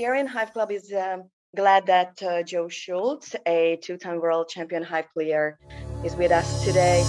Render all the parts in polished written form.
Hungarian Hive Club is glad that Joe Schultz, a two-time world champion Hive player, is with us today.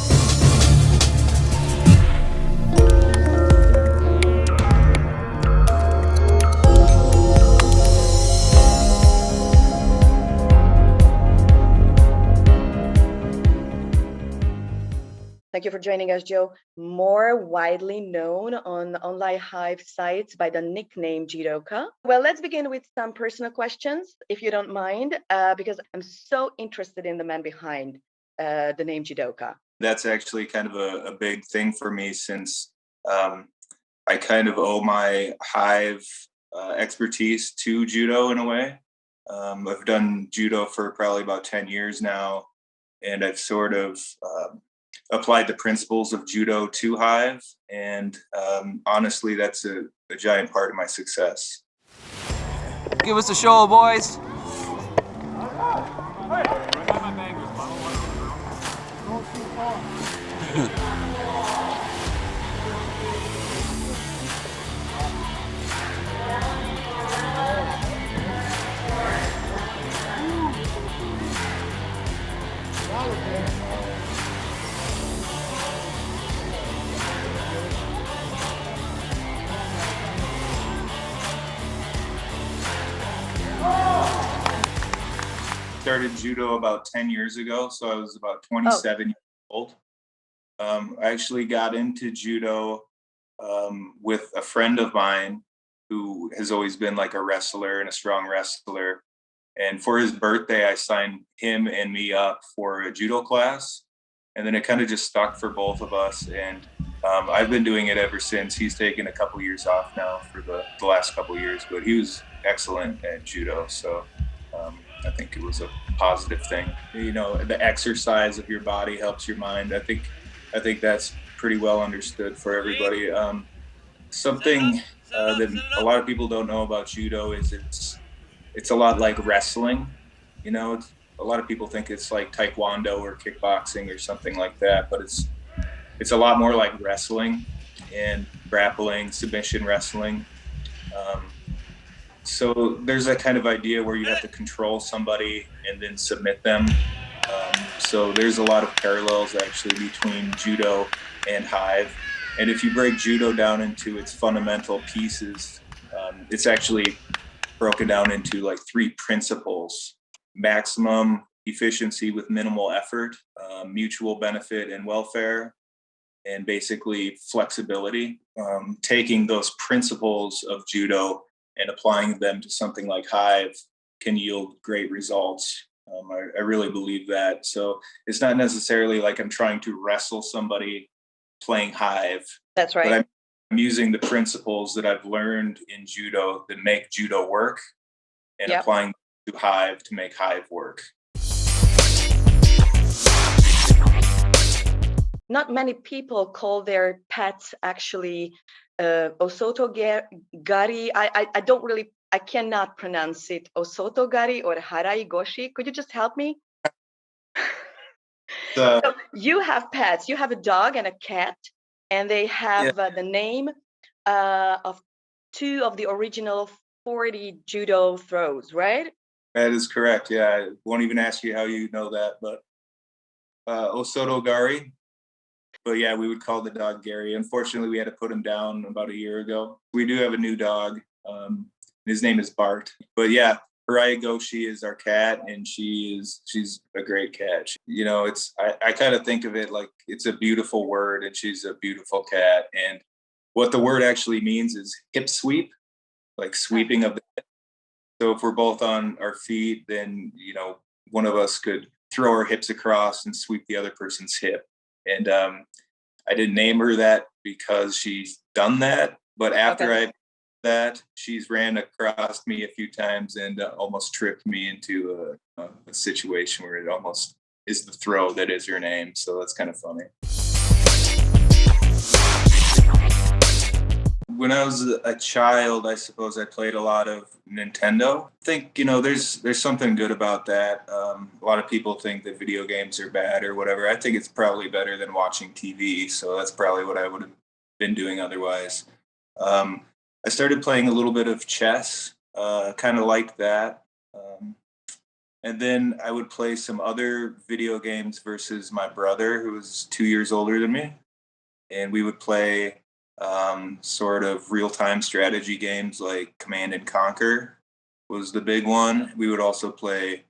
Thank you for joining us, Joe. More widely known on online Hive sites by the nickname Judoka. Well, let's begin with some personal questions, if you don't mind, because I'm so interested in the man behind the name Judoka. That's actually kind of a big thing for me since I kind of owe my Hive expertise to judo in a way. I've done judo for probably about 10 years now, and I've sort of applied the principles of judo to Hive, and honestly, that's a giant part of my success. Give us a show, boys. Started judo about 10 years ago, so I was about 27 years old. I actually got into judo with a friend of mine who has always been like a wrestler and a strong wrestler. And for his birthday, I signed him and me up for a judo class. And then it kind of just stuck for both of us. And I've been doing it ever since. He's taken a couple years off now for the last couple years, but he was excellent at judo. So I think it was a positive thing. You know, the exercise of your body helps your mind. I think that's pretty well understood for everybody. Something that a lot of people don't know about judo is it's a lot like wrestling. You know, a lot of people think it's like taekwondo or kickboxing or something like that, but it's a lot more like wrestling and grappling, submission wrestling. So there's that kind of idea where you have to control somebody and then submit them. So there's a lot of parallels actually between judo and Hive. And if you break judo down into its fundamental pieces, it's actually broken down into like 3 principles: maximum efficiency with minimal effort, mutual benefit and welfare, and basically flexibility. Taking those principles of judo and applying them to something like Hive can yield great results. I really believe that. So it's not necessarily like I'm trying to wrestle somebody playing Hive. That's right. But I'm using the principles that I've learned in judo that make judo work and applying to Hive to make Hive work. Not many people call their pets actually Osoto Gari. I cannot pronounce it. Osoto Gari or Harai Goshi. Could you just help me? So you have pets. You have a dog and a cat, and they have the name of 2 of the original 40 judo throws, right? That is correct. Yeah, I won't even ask you how you know that, but Osoto Gari. But yeah, we would call the dog Gary. Unfortunately, we had to put him down about a year ago. We do have a new dog. His name is Bart. But yeah, Haraya Goshi is our cat, and she's a great cat. You know, I kind of think of it like it's a beautiful word, and she's a beautiful cat. And what the word actually means is hip sweep, like sweeping of the hip. So if we're both on our feet, then, you know, one of us could throw our hips across and sweep the other person's hip. And I didn't name her that because she's done that, but after I did that, she's ran across me a few times and almost tripped me into a situation where it almost is the throw that is her name. So that's kind of funny. When I was a child, I suppose I played a lot of Nintendo. I think, you know, there's something good about that. A lot of people think that video games are bad or whatever. I think it's probably better than watching TV. So that's probably what I would have been doing otherwise. I started playing a little bit of chess Kind of liked that. And then I would play some other video games versus my brother, who was 2 years older than me. And we would play sort of real-time strategy games like Command and Conquer was the big one. We would also play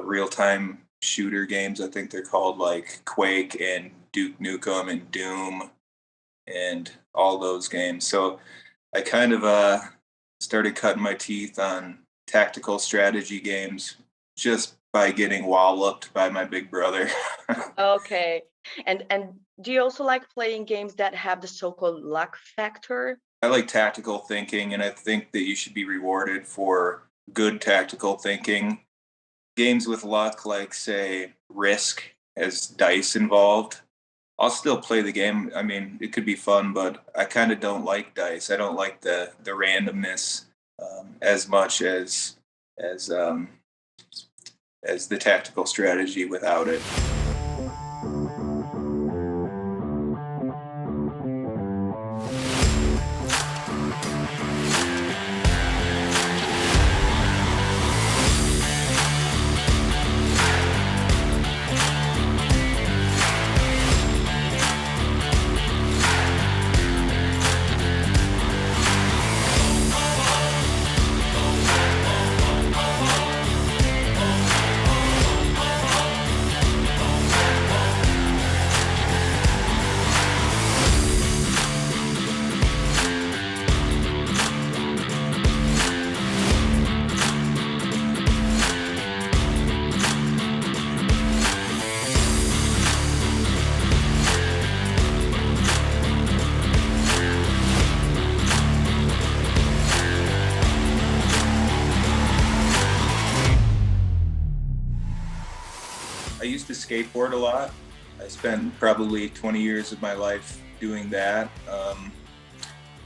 real-time shooter games. I think they're called like Quake and Duke Nukem and Doom and all those games. So I kind of started cutting my teeth on tactical strategy games just by getting walloped by my big brother. Okay. And do you also like playing games that have the so-called luck factor? I like tactical thinking, and I think that you should be rewarded for good tactical thinking. Games with luck, like, say, Risk, has dice involved. I'll still play the game. I mean, it could be fun, but I kind of don't like dice. I don't like the randomness as much as um, as the tactical strategy without it. I used to skateboard a lot. I spent probably 20 years of my life doing that.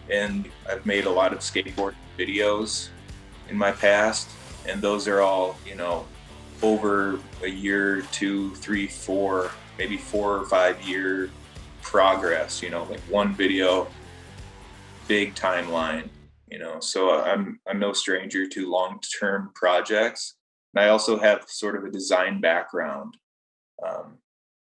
And I've made a lot of skateboard videos in my past. And those are all, over a year, 2, 3, 4, maybe 4 or 5 year progress, like one video, big timeline, so I'm no stranger to long-term projects. And I also have sort of a design background um,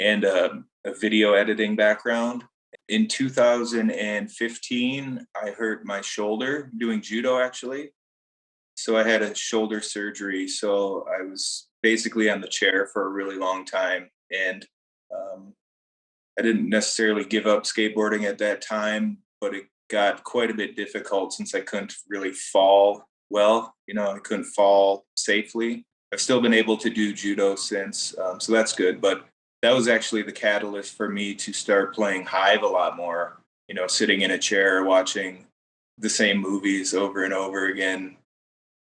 and a video editing background. In 2015, I hurt my shoulder doing judo, actually. So I had a shoulder surgery. So I was basically on the chair for a really long time. And um, I didn't necessarily give up skateboarding at that time, but it got quite a bit difficult since I couldn't really fall well. I couldn't fall safely. I've still been able to do judo since, so that's good. But that was actually the catalyst for me to start playing Hive a lot more. Sitting in a chair watching the same movies over and over again.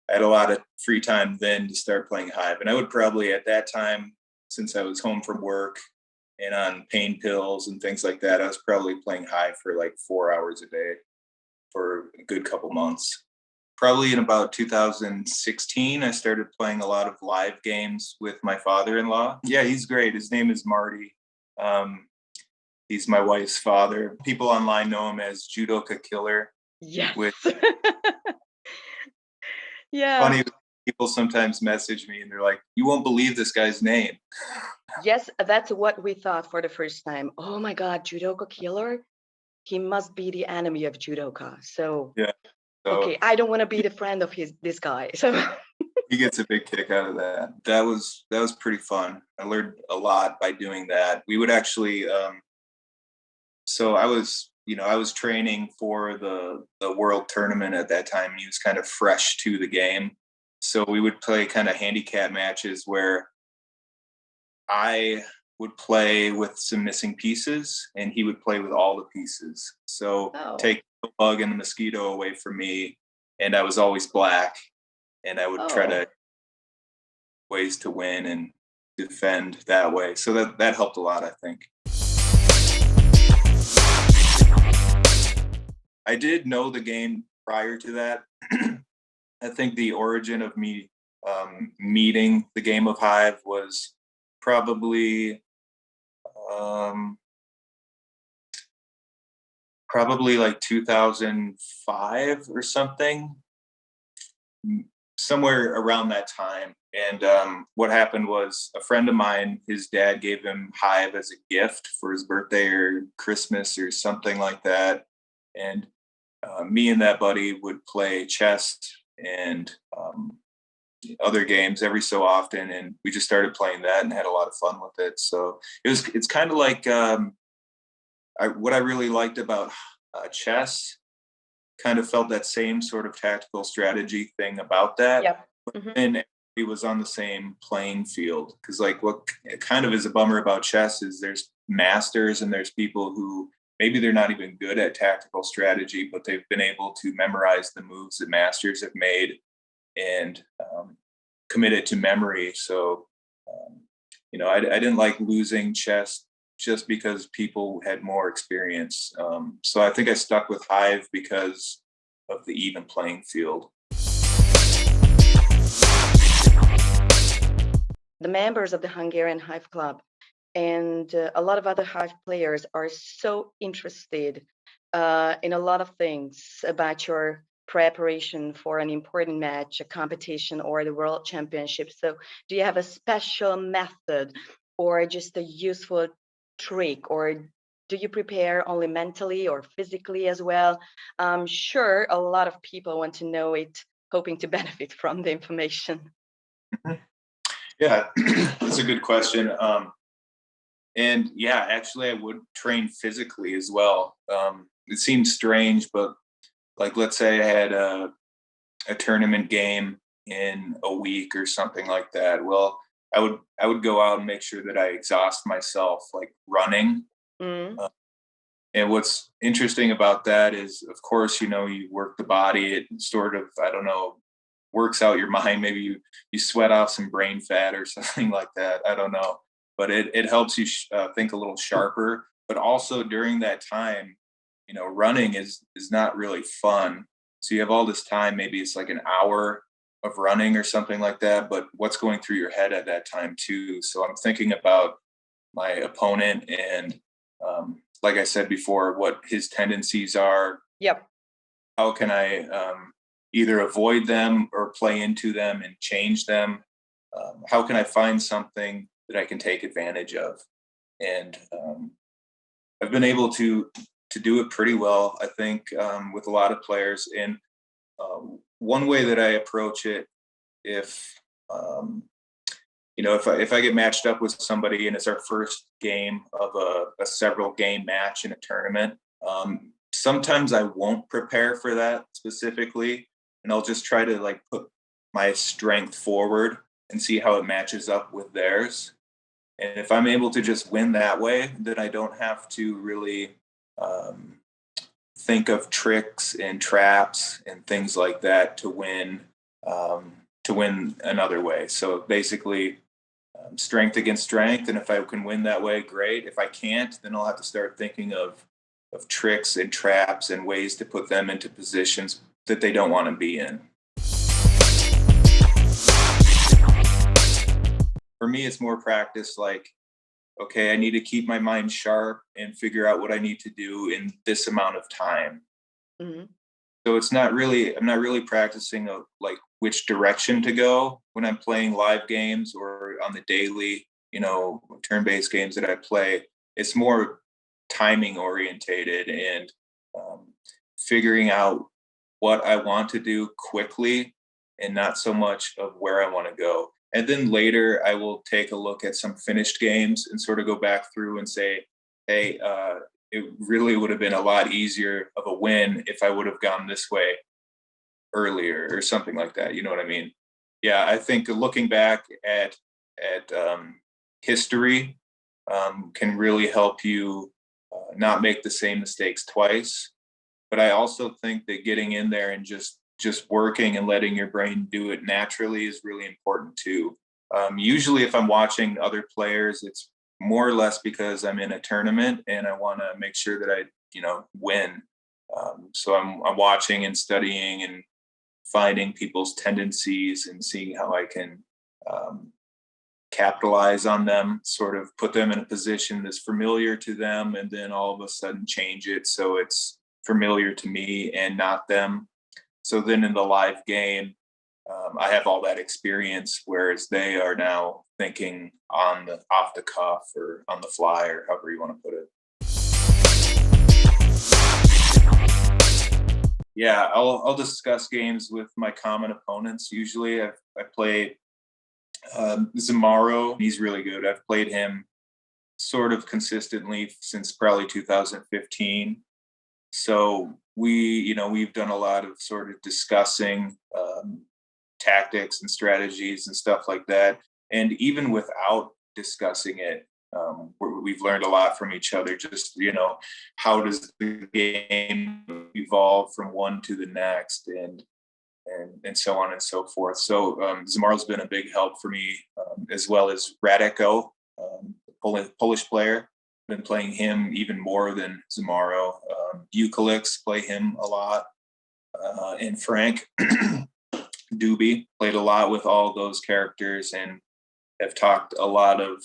I had a lot of free time then to start playing Hive, and I would probably at that time, since I was home from work and on pain pills and things like that, I was probably playing Hive for like 4 hours a day for a good couple months. Probably in about 2016, I started playing a lot of live games with my father-in-law. Yeah, he's great. His name is Marty. He's my wife's father. People online know him as Judoka Killer. Yes. Which Yeah. funny, people sometimes message me and they're like, "You won't believe this guy's name." Yes, that's what we thought for the first time. Oh my God, Judoka Killer? He must be the enemy of Judoka. So, Yeah. So okay, I don't want to be the friend of this guy. So, he gets a big kick out of that. That was pretty fun. I learned a lot by doing that. We would actually so I was training for the world tournament at that time, and he was kind of fresh to the game. So we would play kind of handicap matches where I would play with some missing pieces and he would play with all the pieces. So take the bug and the mosquito away from me, and I was always black, and I would try to ways to win and defend that way. So that helped a lot, I think. I did know the game prior to that. I think the origin of me meeting the game of Hive was probably um, probably like 2005 or something. somewhere around that time. And what happened was a friend of mine, his dad gave him Hive as a gift for his birthday or Christmas or something like that. And me and that buddy would play chess and other games every so often, and we just started playing that and had a lot of fun with it. So it's kind of like what I really liked about chess. Kind of felt that same sort of tactical strategy thing about that. Yep. But then he was on the same playing field, because like what kind of is a bummer about chess is there's masters and there's people who maybe they're not even good at tactical strategy, but they've been able to memorize the moves that masters have made and commit it to memory. So I didn't like losing chess just because people had more experience. So I think I stuck with Hive because of the even playing field. The members of the Hungarian Hive Club and a lot of other Hive players are so interested in a lot of things about your preparation for an important match, a competition, or the World Championship. So do you have a special method or just a useful trick, or do you prepare only mentally or physically as well? I'm sure a lot of people want to know it, hoping to benefit from the information. Yeah, that's a good question. And yeah, actually, I would train physically as well. It seems strange, but like, let's say I had a tournament game in a week or something like that. Well, I would go out and make sure that I exhaust myself, like running. Mm. And what's interesting about that is, of course, you work the body. It sort of, I don't know, works out your mind. Maybe you sweat off some brain fat or something like that. I don't know, but it helps you think a little sharper. But also during that time, running is not really fun. So you have all this time. Maybe it's like an hour of running or something like that. But what's going through your head at that time too? So I'm thinking about my opponent and, like I said before, what his tendencies are. Yep. How can I either avoid them or play into them and change them? How can I find something that I can take advantage of? And I've been able to do it pretty well, I think, with a lot of players. And one way that I approach it, if if I get matched up with somebody and it's our first game of a several game match in a tournament, sometimes I won't prepare for that specifically, and I'll just try to like put my strength forward and see how it matches up with theirs. And if I'm able to just win that way, then I don't have to really think of tricks and traps and things like that to win another way. So basically, strength against strength, and if I can win that way, great. If I can't, then I'll have to start thinking of tricks and traps and ways to put them into positions that they don't want to be in. For me, it's more practice, like, okay, I need to keep my mind sharp and figure out what I need to do in this amount of time. Mm-hmm. So I'm not really practicing like which direction to go when I'm playing live games or on the daily, turn-based games that I play. It's more timing orientated and figuring out what I want to do quickly and not so much of where I want to go. And then later I will take a look at some finished games and sort of go back through and say, hey, it really would have been a lot easier of a win if I would have gone this way earlier or something like that. You know what I mean? Yeah, I think looking back at history can really help you not make the same mistakes twice. But I also think that getting in there and just working and letting your brain do it naturally is really important too. Usually if I'm watching other players, it's more or less because I'm in a tournament and I want to make sure that I, win. So I'm watching and studying and finding people's tendencies and seeing how I can capitalize on them, sort of put them in a position that's familiar to them, and then all of a sudden change it so it's familiar to me and not them. So then in the live game, I have all that experience, whereas they are now thinking off the cuff or on the fly, or however you want to put it. Yeah, I'll discuss games with my common opponents. Usually, I play Zamaro. He's really good. I've played him sort of consistently since probably 2015. So we've done a lot of sort of discussing tactics and strategies and stuff like that. And even without discussing it, we've learned a lot from each other. Just, how does the game evolve from one to the next, and so on and so forth. So Zamaro's been a big help for me, as well as Radeko, Polish player. Been playing him even more than Zamaro. Eucalypts, play him a lot. And Frank Doobie, played a lot with all those characters and have talked a lot of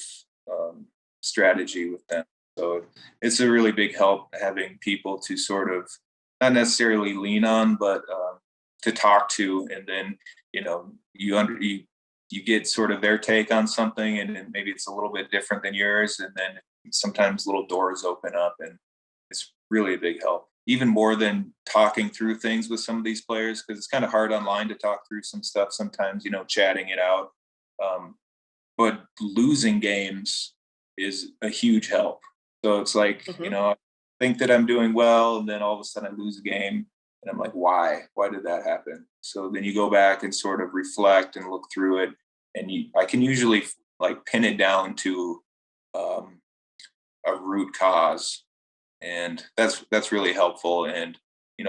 strategy with them. So it's a really big help having people to sort of not necessarily lean on, but to talk to, and then you get sort of their take on something, and maybe it's a little bit different than yours, and then sometimes little doors open up, and it's really a big help, even more than talking through things with some of these players, because it's kind of hard online to talk through some stuff sometimes, chatting it out. But losing games is a huge help. So it's like, I think that I'm doing well, and then all of a sudden I lose a game, and I'm like, why did that happen? So then you go back and sort of reflect and look through it, and I can usually like pin it down to a root cause, and that's really helpful. And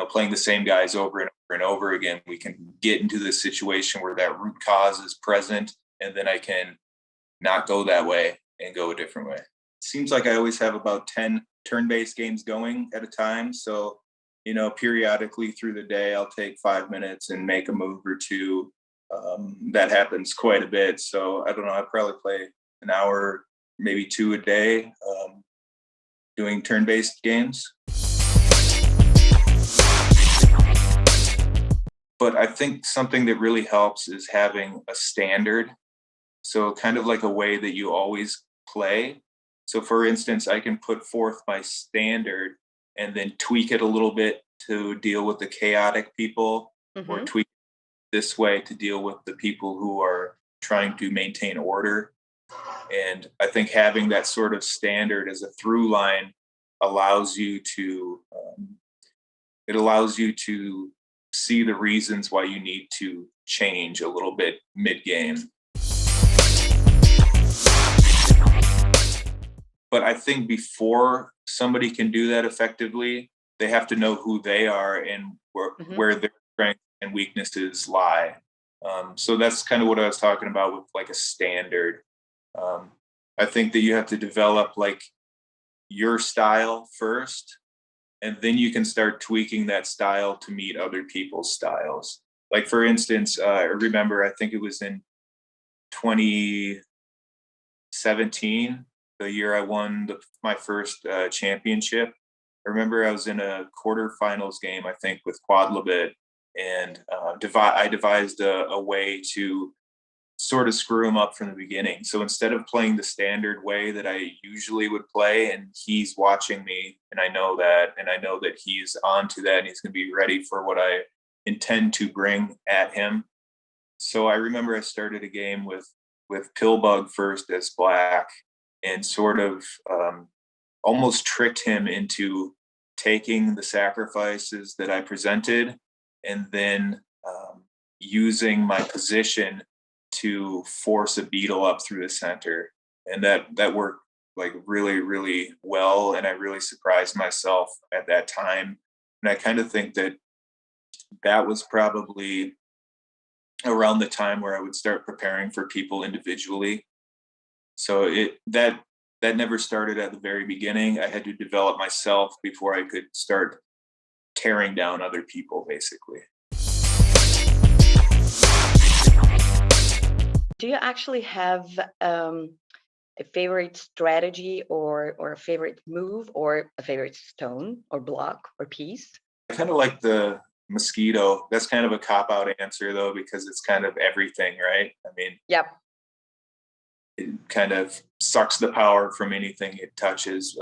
playing the same guys over and over and over again, we can get into this situation where that root cause is present, and then I can not go that way and go a different way. It seems like I always have about 10 turn-based games going at a time. So, periodically through the day, I'll take 5 minutes and make a move or two. That happens quite a bit. So I don't know, I probably play an hour, maybe 2 a day, doing turn-based games. But I think something that really helps is having a standard. So kind of like a way that you always play. So for instance, I can put forth my standard and then tweak it a little bit to deal with the chaotic people, or tweak it this way to deal with the people who are trying to maintain order. And I think having that sort of standard as a through line allows you to see the reasons why you need to change a little bit mid-game. But I think before somebody can do that effectively, they have to know who they are and where their strengths and weaknesses lie. So that's kind of what I was talking about with like a standard. I think that you have to develop like your style first, and then you can start tweaking that style to meet other people's styles. Like for instance, I remember, I think it was in 2017, the year I won my first championship. I remember I was in a quarterfinals game, I think, with Quadlibet, and I devised a way to sort of screw him up from the beginning. So instead of playing the standard way that I usually would play, and he's watching me, and I know that he's onto that, and he's going to be ready for what I intend to bring at him. So I remember I started a game with Pillbug first as black, and sort of almost tricked him into taking the sacrifices that I presented, and then using my position to force a beetle up through the center. And that worked like really, really well. And I really surprised myself at that time. And I kind of think that was probably around the time where I would start preparing for people individually. So that never started at the very beginning. I had to develop myself before I could start tearing down other people, basically. Do you actually have a favorite strategy or a favorite move or a favorite stone or block or piece? I kind of like the mosquito. That's kind of a cop-out answer though, because it's kind of everything, right? I mean, Yep. it kind of sucks the power from anything it touches.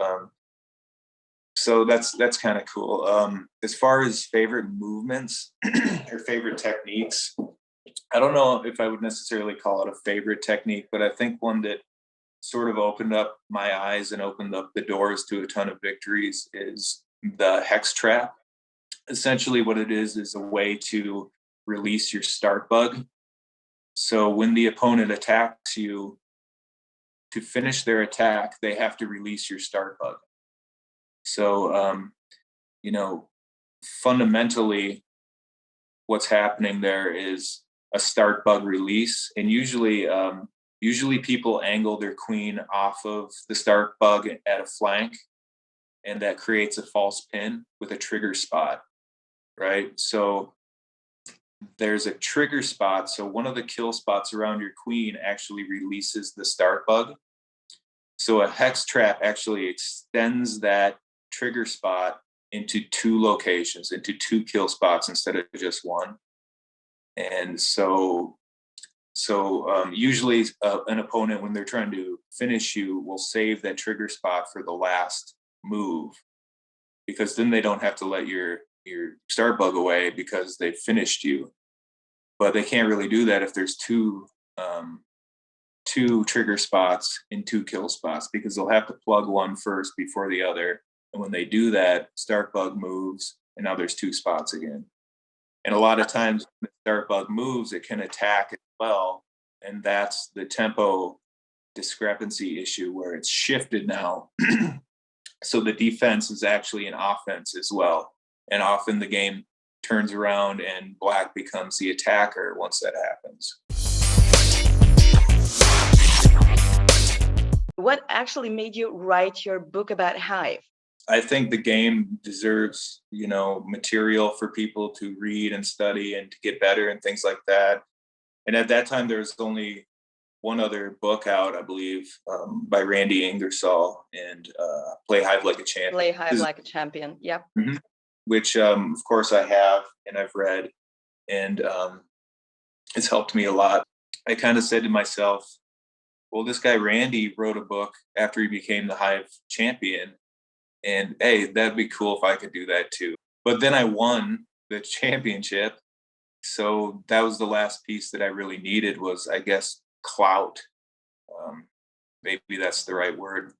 So that's kind of cool. As far as favorite movements or favorite techniques, I don't know if I would necessarily call it a favorite technique, but I think one that sort of opened up my eyes and opened up the doors to a ton of victories is the hex trap. Essentially what it is a way to release your start bug. So when the opponent attacks you, to finish their attack, they have to release your start bug. So, fundamentally, what's happening there is a start bug release, and usually people angle their queen off of the start bug at a flank, and that creates a false pin with a trigger spot, right? So there's a trigger spot. So one of the kill spots around your queen actually releases the start bug. So a hex trap actually extends that trigger spot into two locations, into two kill spots instead of just one. And so usually an opponent, when they're trying to finish you, will save that trigger spot for the last move, because then they don't have to let your start bug away because they finished you. But they can't really do that if there's two trigger spots in two kill spots, because they'll have to plug one first before the other. And when they do that, start bug moves, and now there's two spots again. And a lot of times when the start bug moves, it can attack as well. And that's the tempo discrepancy issue, where it's shifted now. So the defense is actually an offense as well. And often the game turns around and black becomes the attacker once that happens. What actually made you write your book about Hive? I think the game deserves, material for people to read and study and to get better and things like that. And at that time, there was only one other book out, I believe, by Randy Ingersoll, and Play Hive Like a Champion. Play Hive Like a Champion, yep. Mm-hmm. Which, of course, I have and I've read, and it's helped me a lot. I kind of said to myself, well, this guy Randy wrote a book after he became the Hive champion, and hey, that'd be cool if I could do that too. But then I won the championship, so that was the last piece that I really needed, was, I guess, clout. Maybe that's the right word.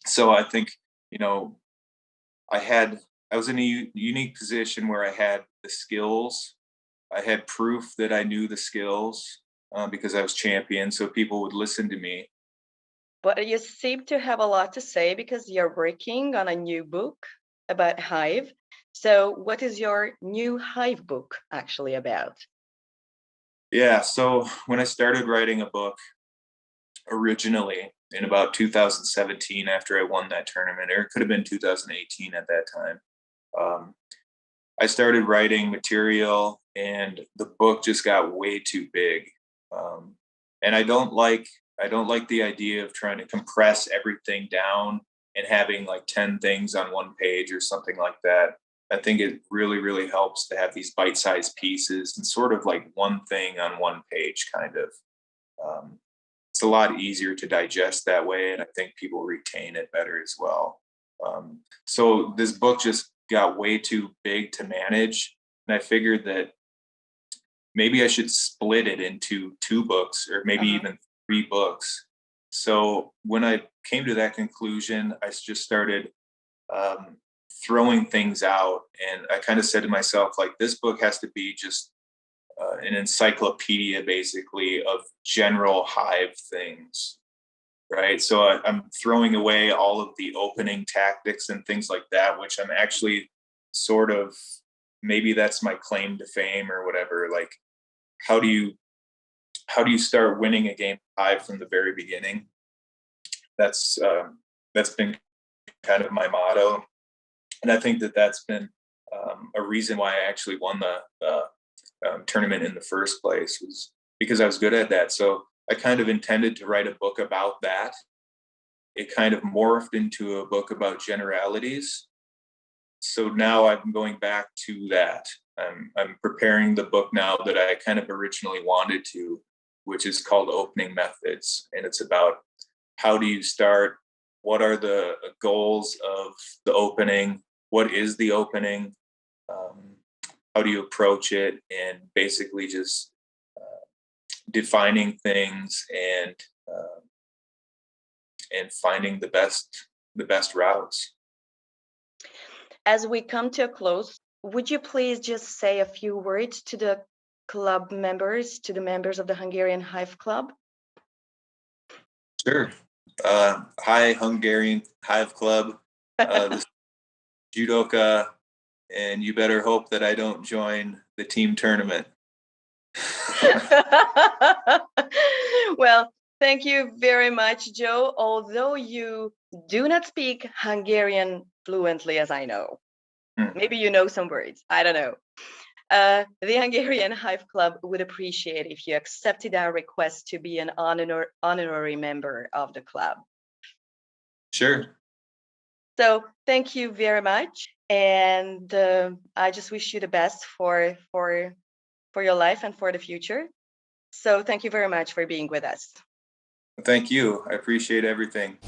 So I think, I was in a unique position where I had the skills. I had proof that I knew the skills because I was champion, so people would listen to me. But you seem to have a lot to say because you're working on a new book about Hive. So what is your new Hive book actually about? Yeah, so when I started writing a book originally in about 2017, after I won that tournament, or it could have been 2018 at that time, I started writing material, and the book just got way too big. And I don't like the idea of trying to compress everything down and having like 10 things on one page or something like that. I think it really, really helps to have these bite-sized pieces and sort of like one thing on one page, kind of. It's a lot easier to digest that way, and I think people retain it better as well. So this book just got way too big to manage, and I figured that maybe I should split it into 2 books, or maybe even 3 books. So when I came to that conclusion, I just started throwing things out, and I kind of said to myself, like, this book has to be just an encyclopedia, basically, of general Hive things, right? So I'm throwing away all of the opening tactics and things like that, which I'm actually sort of, maybe that's my claim to fame or whatever. Like, how do you start winning a game of Hive from the very beginning? That's been kind of my motto, and I think that that's been a reason why I actually won the tournament in the first place, was because I was good at that. So I kind of intended to write a book about that. It kind of morphed into a book about generalities, So now I'm going back to that. I'm preparing the book now that I kind of originally wanted to, which is called Opening Methods. And it's about how do you start? What are the goals of the opening? What is the opening? How do you approach it? And basically just defining things and finding the best routes. As we come to a close, would you please just say a few words to the club members, to the members of the Hungarian Hive Club? Sure. Hi, Hungarian Hive Club. This is judoka, and you better hope that I don't join the team tournament. Well, thank you very much, Joe. Although you do not speak Hungarian fluently, as I know. Maybe you know some words. I don't know. The Hungarian Hive Club would appreciate if you accepted our request to be an honorary member of the club. Sure. So thank you very much. And I just wish you the best for your life and for the future. So thank you very much for being with us. Thank you. I appreciate everything.